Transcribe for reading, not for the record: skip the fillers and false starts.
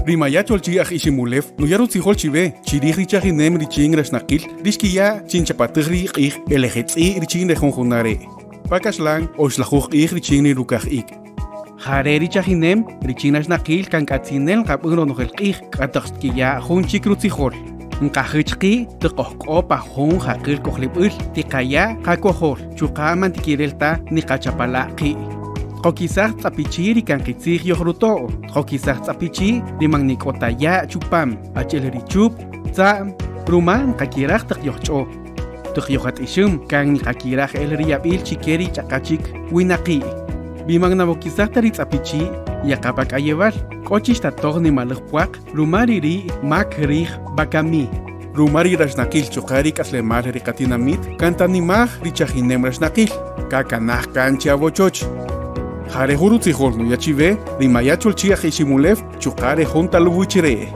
rimaya cholchi ak ishimulef no yaru tihol chive chiri richahi nem riching rasnakil riskiya chinchapatri qih elehetsi riching rejonjonare pakaslang oslajuj qih riching ni rukaj ik jare richahi nem riching rasnakil kankatsinel qaburo no qel qih qataqskiya junchi krutihol nqajichqi tiqoqopa jun jaqil kojlibul tiqaya qakohol chuqaman tikirelta niqachapalaqi Qokisah tzapichi rikankitzig yohruto, qokisah tzapichi rimagnikotaya chupam, achilerichup, tzam, ruman kakiraj taqyohcho. Tuqyohat ishum kan nikakiraj el riabil chikeri chakachik winaqi. Bimagnabokisah taritzapichi yaqapak ayeval, kochish tatog ni malujpuak, rumariri makrij bakami. Rumari rasnakil chukari kaslemar rikatinamit, kantanimaj richajinem rasnakil, kakanaj kancha bochoch. Jare hurutzi horno yachive, rimaya cholchia jishimulef, chukare junta lubuchire.